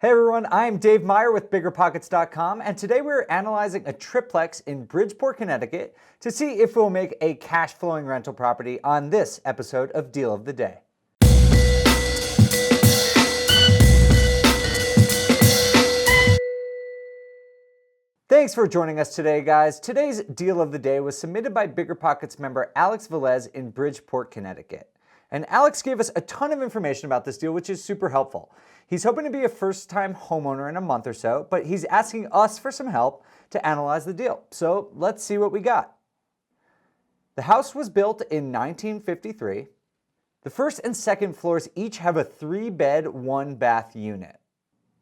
Hey everyone, I'm Dave Meyer with BiggerPockets.com, and today we're analyzing a triplex in Bridgeport, Connecticut to see if we'll make a cash-flowing rental property on this episode of Deal of the Day. Thanks for joining us today, guys. Today's Deal of the Day was submitted by BiggerPockets member Alex Velez in Bridgeport, Connecticut. And Alex gave us a ton of information about this deal, which is super helpful. He's hoping to be a first-time homeowner in a month or so, but he's asking us for some help to analyze the deal. So let's see what we got. The house was built in 1953. The first and second floors each have a 3-bed, 1-bath unit.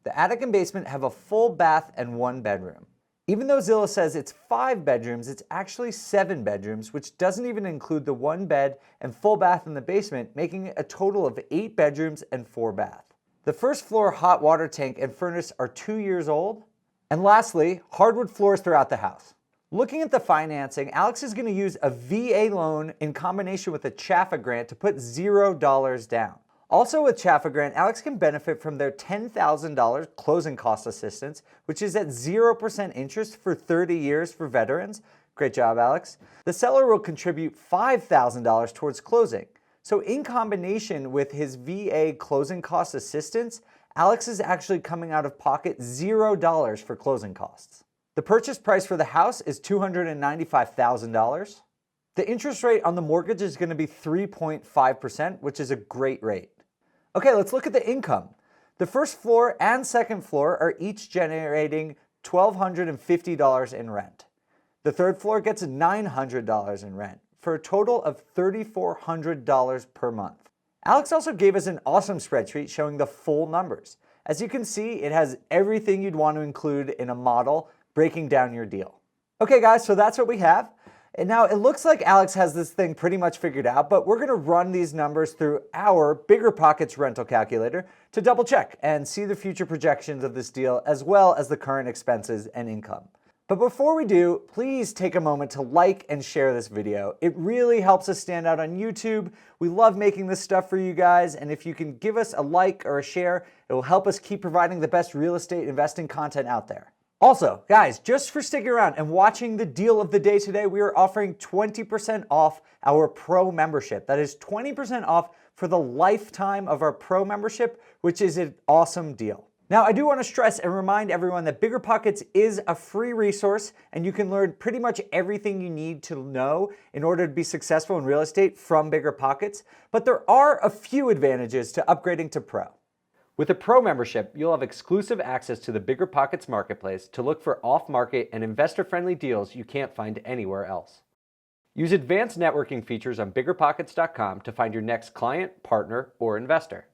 The attic and basement have a full bath and 1 bedroom. Even though Zillow says it's 5 bedrooms, it's actually 7 bedrooms, which doesn't even include the 1 bed and full bath in the basement, making it a total of 8 bedrooms and 4 baths. The first floor hot water tank and furnace are 2 years old. And lastly, hardwood floors throughout the house. Looking at the financing, Alex is going to use a VA loan in combination with a CHFA grant to put $0 down. Also with CHFA grant, Alex can benefit from their $10,000 closing cost assistance, which is at 0% interest for 30 years for veterans. Great job, Alex. The seller will contribute $5,000 towards closing. So in combination with his VA closing cost assistance, Alex is actually coming out of pocket $0 for closing costs. The purchase price for the house is $295,000. The interest rate on the mortgage is going to be 3.5%, which is a great rate. Okay, let's look at the income. The first floor and second floor are each generating $1,250 in rent. The third floor gets $900 in rent, for a total of $3,400 per month. Alex also gave us an awesome spreadsheet showing the full numbers. As you can see, it has everything you'd want to include in a model breaking down your deal. Okay guys, so that's what we have. And now it looks like Alex has this thing pretty much figured out, but we're gonna run these numbers through our BiggerPockets rental calculator to double check and see the future projections of this deal as well as the current expenses and income. But before we do, please take a moment to like and share this video. It really helps us stand out on YouTube. We love making this stuff for you guys, and if you can give us a like or a share, it will help us keep providing the best real estate investing content out there. Also, guys, just for sticking around and watching the deal of the day today, we are offering 20% off our Pro membership. That is 20% off for the lifetime of our Pro membership, which is an awesome deal. Now, I do want to stress and remind everyone that BiggerPockets is a free resource, and you can learn pretty much everything you need to know in order to be successful in real estate from BiggerPockets, but there are a few advantages to upgrading to Pro. With a Pro membership, you'll have exclusive access to the BiggerPockets marketplace to look for off-market and investor-friendly deals you can't find anywhere else. Use advanced networking features on BiggerPockets.com to find your next client, partner, or investor.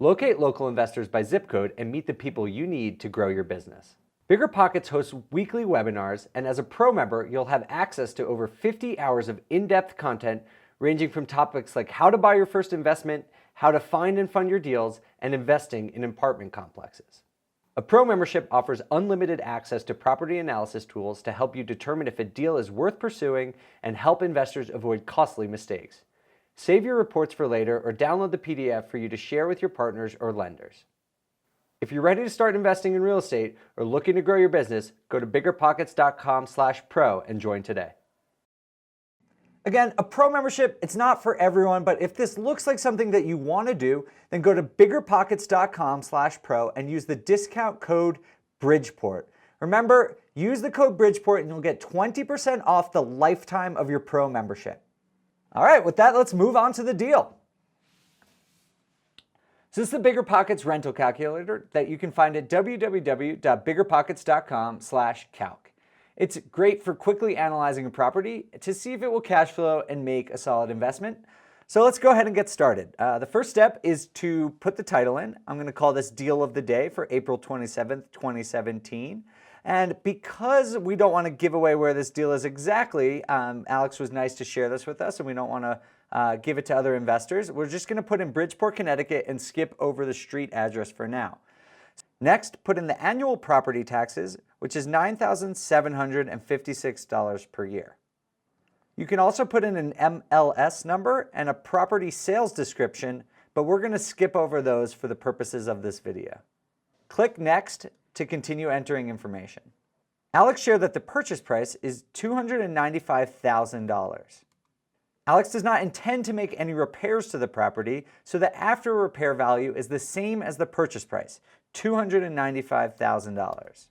Locate local investors by zip code and meet the people you need to grow your business. BiggerPockets hosts weekly webinars, and as a Pro member, you'll have access to over 50 hours of in-depth content ranging from topics like how to buy your first investment, how to find and fund your deals, and investing in apartment complexes. A Pro membership offers unlimited access to property analysis tools to help you determine if a deal is worth pursuing and help investors avoid costly mistakes. Save your reports for later or download the PDF for you to share with your partners or lenders. If you're ready to start investing in real estate or looking to grow your business, go to biggerpockets.com/pro and join today. Again, a Pro membership, it's not for everyone, but if this looks like something that you want to do, then go to biggerpockets.com/pro and use the discount code Bridgeport. Remember, use the code Bridgeport and you'll get 20% off the lifetime of your Pro membership. All right, with that, let's move on to the deal. So this is the BiggerPockets rental calculator that you can find at www.biggerpockets.com/calc. It's great for quickly analyzing a property to see if it will cash flow and make a solid investment. So let's go ahead and get started. The first step is to put the title in. I'm going to call this Deal of the Day for April 27th, 2017. And because we don't want to give away where this deal is exactly, Alex was nice to share this with us, and we don't want to give it to other investors. We're just going to put in Bridgeport, Connecticut, and skip over the street address for now. Next, put in the annual property taxes, which is $9,756 per year. You can also put in an MLS number and a property sales description, but we're going to skip over those for the purposes of this video. Click Next to continue entering information. Alex shared that the purchase price is $295,000. Alex does not intend to make any repairs to the property, so the after repair value is the same as the purchase price, $295,000.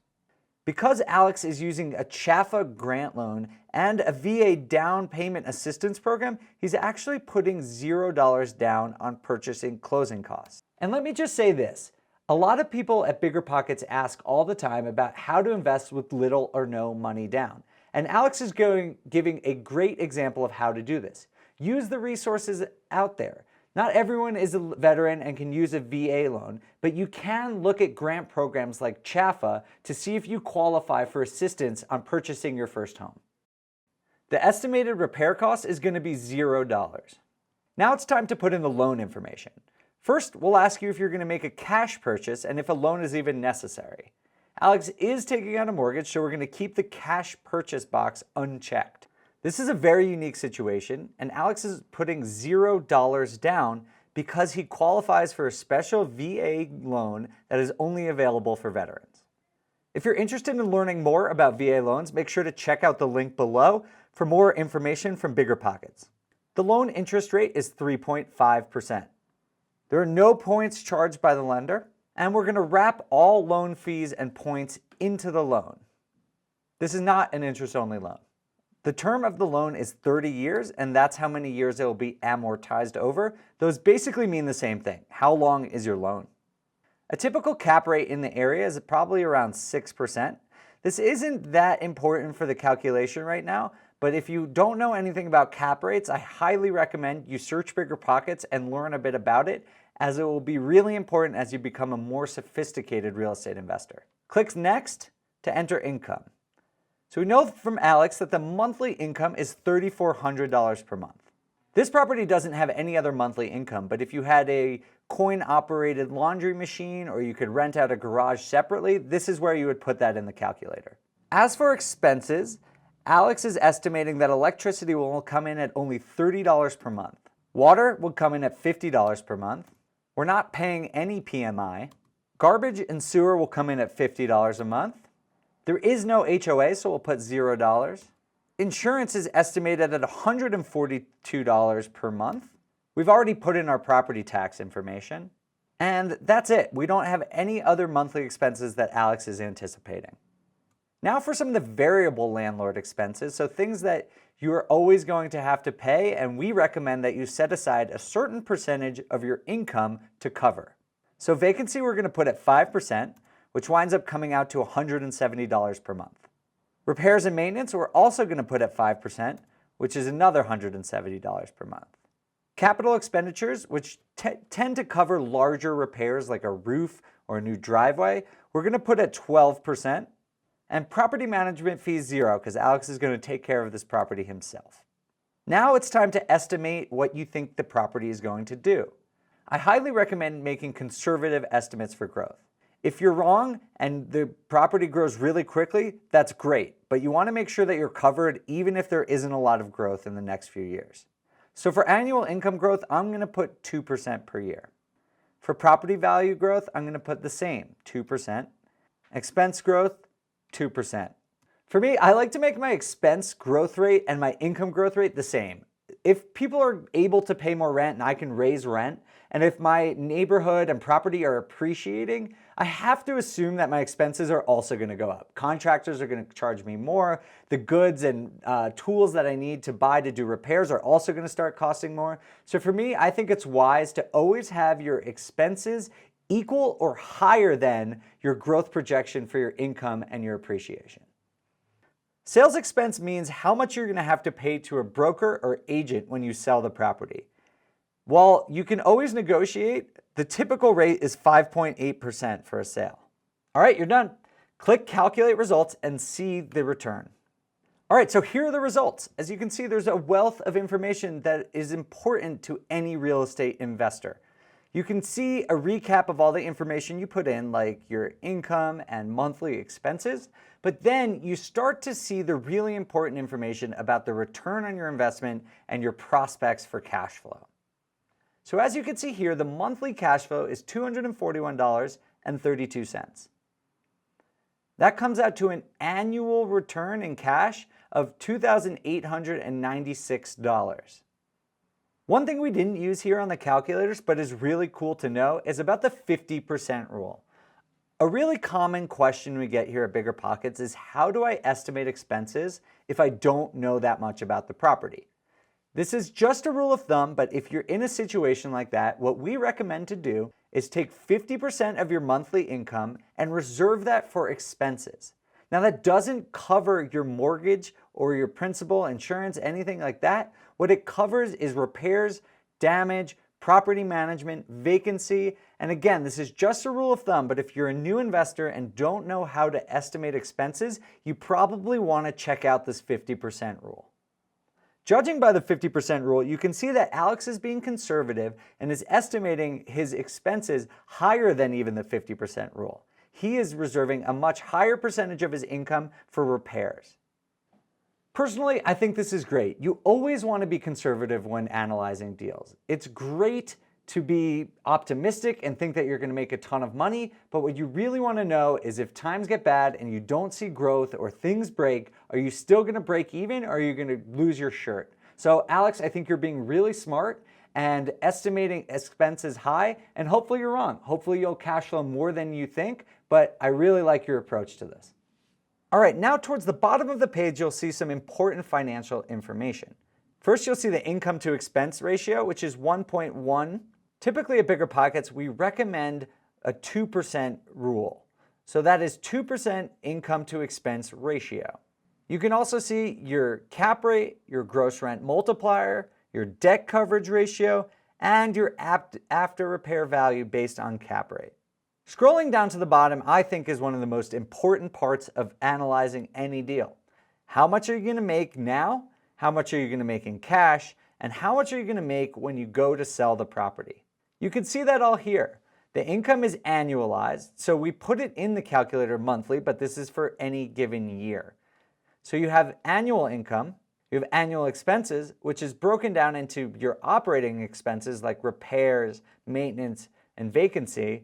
Because Alex is using a CHFA grant loan and a VA down payment assistance program, he's actually putting $0 down on purchasing closing costs. And let me just say this, a lot of people at BiggerPockets ask all the time about how to invest with little or no money down. And Alex is giving a great example of how to do this. Use the resources out there. Not everyone is a veteran and can use a VA loan, but you can look at grant programs like CHFA to see if you qualify for assistance on purchasing your first home. The estimated repair cost is going to be $0. Now it's time to put in the loan information. First, we'll ask you if you're going to make a cash purchase and if a loan is even necessary. Alex is taking out a mortgage, so we're going to keep the cash purchase box unchecked. This is a very unique situation, and Alex is putting $0 down because he qualifies for a special VA loan that is only available for veterans. If you're interested in learning more about VA loans, make sure to check out the link below for more information from BiggerPockets. The loan interest rate is 3.5%. There are no points charged by the lender, and we're going to wrap all loan fees and points into the loan. This is not an interest-only loan. The term of the loan is 30 years, and that's how many years it will be amortized over. Those basically mean the same thing. How long is your loan? A typical cap rate in the area is probably around 6%. This isn't that important for the calculation right now, but if you don't know anything about cap rates, I highly recommend you search BiggerPockets and learn a bit about it, as it will be really important as you become a more sophisticated real estate investor. Click Next to enter income. So we know from Alex that the monthly income is $3,400 per month. This property doesn't have any other monthly income, but if you had a coin-operated laundry machine or you could rent out a garage separately, this is where you would put that in the calculator. As for expenses, Alex is estimating that electricity will come in at only $30 per month. Water will come in at $50 per month. We're not paying any PMI. Garbage and sewer will come in at $50 a month. There is no HOA, so we'll put $0. Insurance is estimated at $142 per month. We've already put in our property tax information. And that's it. We don't have any other monthly expenses that Alex is anticipating. Now for some of the variable landlord expenses, so things that you are always going to have to pay, and we recommend that you set aside a certain percentage of your income to cover. So vacancy we're going to put at 5%, which winds up coming out to $170 per month. Repairs and maintenance we're also going to put at 5%, which is another $170 per month. Capital expenditures, which tend to cover larger repairs like a roof or a new driveway, we're going to put at 12%. And property management fees, $0, because Alex is going to take care of this property himself. Now it's time to estimate what you think the property is going to do. I highly recommend making conservative estimates for growth. If you're wrong and the property grows really quickly, that's great, but you want to make sure that you're covered even if there isn't a lot of growth in the next few years. So for annual income growth, I'm going to put 2% per year. For property value growth, I'm going to put the same, 2%. Expense growth, 2%. For me, I like to make my expense growth rate and my income growth rate the same. If people are able to pay more rent and I can raise rent, and if my neighborhood and property are appreciating, I have to assume that my expenses are also going to go up. Contractors are going to charge me more. The goods and tools that I need to buy to do repairs are also going to start costing more. So for me, I think it's wise to always have your expenses equal or higher than your growth projection for your income and your appreciation. Sales expense means how much you're going to have to pay to a broker or agent when you sell the property. While you can always negotiate, the typical rate is 5.8% for a sale. All right, you're done. Click Calculate Results and see the return. All right, so here are the results. As you can see, there's a wealth of information that is important to any real estate investor. You can see a recap of all the information you put in, like your income and monthly expenses, but then you start to see the really important information about the return on your investment and your prospects for cash flow. So as you can see here, the monthly cash flow is $241 $2,004.32. That comes out to an annual return in cash of $2,896. One thing we didn't use here on the calculators, but is really cool to know, is about the 50% rule. A really common question we get here at BiggerPockets is, how do I estimate expenses if I don't know that much about the property? This is just a rule of thumb, but if you're in a situation like that, what we recommend to do is take 50% of your monthly income and reserve that for expenses. Now, that doesn't cover your mortgage or your principal, insurance, anything like that. What it covers is repairs, damage, property management, vacancy, and again, this is just a rule of thumb, but if you're a new investor and don't know how to estimate expenses, you probably want to check out this 50% rule. Judging by the 50% rule, you can see that Alex is being conservative and is estimating his expenses higher than even the 50% rule. He is reserving a much higher percentage of his income for repairs. Personally, I think this is great. You always want to be conservative when analyzing deals. It's great to be optimistic and think that you're going to make a ton of money, but what you really want to know is, if times get bad and you don't see growth or things break, are you still going to break even, or are you going to lose your shirt? So Alex, I think you're being really smart and estimating expenses high, and hopefully you're wrong. Hopefully you'll cash flow more than you think, but I really like your approach to this. All right, now towards the bottom of the page, you'll see some important financial information. First, you'll see the income to expense ratio, which is 1.1. Typically at BiggerPockets, we recommend a 2% rule. So that is 2% income to expense ratio. You can also see your cap rate, your gross rent multiplier, your debt coverage ratio, and your after repair value based on cap rate. Scrolling down to the bottom, I think, is one of the most important parts of analyzing any deal. How much are you going to make now? How much are you going to make in cash? And how much are you going to make when you go to sell the property? You can see that all here. The income is annualized, so we put it in the calculator monthly, but this is for any given year. So you have annual income, you have annual expenses, which is broken down into your operating expenses like repairs, maintenance, and vacancy,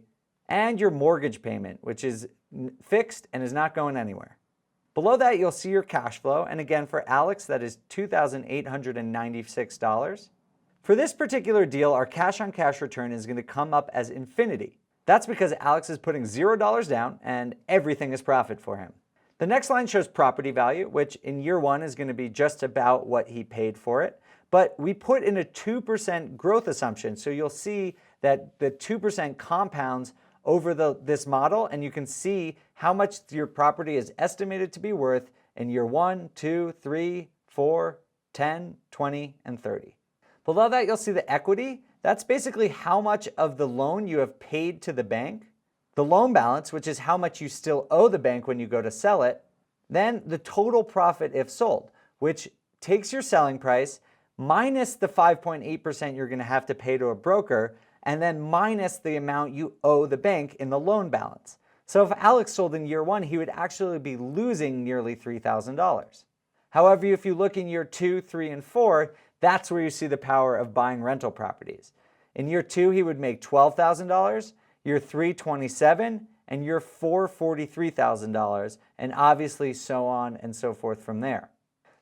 and your mortgage payment, which is fixed and is not going anywhere. Below that, you'll see your cash flow, and again, for Alex, that is $2,896. For this particular deal, our cash-on-cash return is going to come up as infinity. That's because Alex is putting $0 down and everything is profit for him. The next line shows property value, which in year one is going to be just about what he paid for it. But we put in a 2% growth assumption, so you'll see that the 2% compounds over this model, and you can see how much your property is estimated to be worth in year 1, 2, 3, 4, 10, 20, and 30. Below that, you'll see the equity. That's basically how much of the loan you have paid to the bank. The loan balance, which is how much you still owe the bank when you go to sell it. Then the total profit if sold, which takes your selling price minus the 5.8% you're going to have to pay to a broker, and then minus the amount you owe the bank in the loan balance. So if Alex sold in year one, he would actually be losing nearly $3,000. However, if you look in year 2, 3, and 4, that's where you see the power of buying rental properties. In year 2, he would make $12,000, year 3, $27,000, and year 4, $43,000, and obviously so on and so forth from there.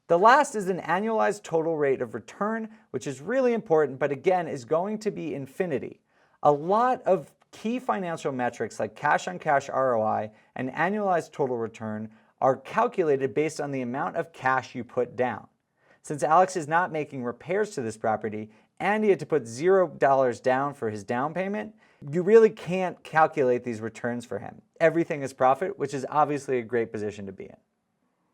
The last is an annualized total rate of return, which is really important, but again, is going to be infinity. A lot of key financial metrics like cash-on-cash ROI and annualized total return are calculated based on the amount of cash you put down. Since Alex is not making repairs to this property and he had to put $0 down for his down payment, you really can't calculate these returns for him. Everything is profit, which is obviously a great position to be in.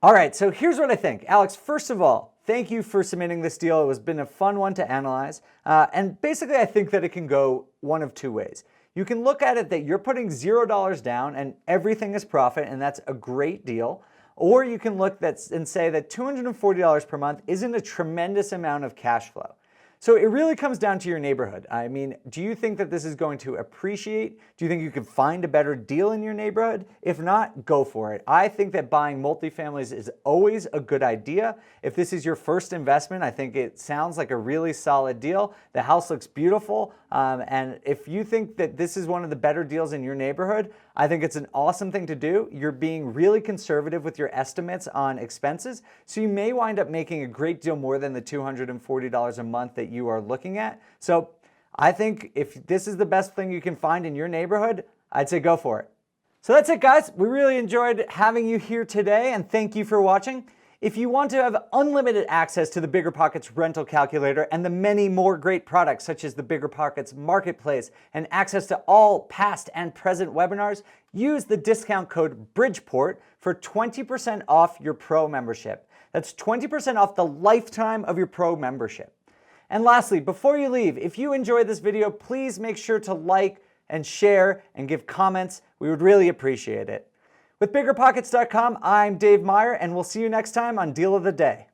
All right, so here's what I think. Alex, first of all, thank you for submitting this deal. It has been a fun one to analyze. And basically, I think that it can go one of two ways. You can look at it that you're putting $0 down and everything is profit, and that's a great deal. Or you can look and say that $240 per month isn't a tremendous amount of cash flow. So it really comes down to your neighborhood. I mean, do you think that this is going to appreciate? Do you think you can find a better deal in your neighborhood? If not, go for it. I think that buying multifamilies is always a good idea. If this is your first investment, I think it sounds like a really solid deal. The house looks beautiful. And if you think that this is one of the better deals in your neighborhood, I think it's an awesome thing to do. You're being really conservative with your estimates on expenses, so you may wind up making a great deal more than the $240 a month that you are looking at. So I think if this is the best thing you can find in your neighborhood, I'd say go for it. So that's it, guys. We really enjoyed having you here today, and thank you for watching. If you want to have unlimited access to the BiggerPockets rental calculator and the many more great products such as the BiggerPockets Marketplace and access to all past and present webinars, use the discount code BRIDGEPORT for 20% off your Pro membership. That's 20% off the lifetime of your Pro membership. And lastly, before you leave, if you enjoyed this video, please make sure to like and share and give comments. We would really appreciate it. With BiggerPockets.com, I'm Dave Meyer, and we'll see you next time on Deal of the Day.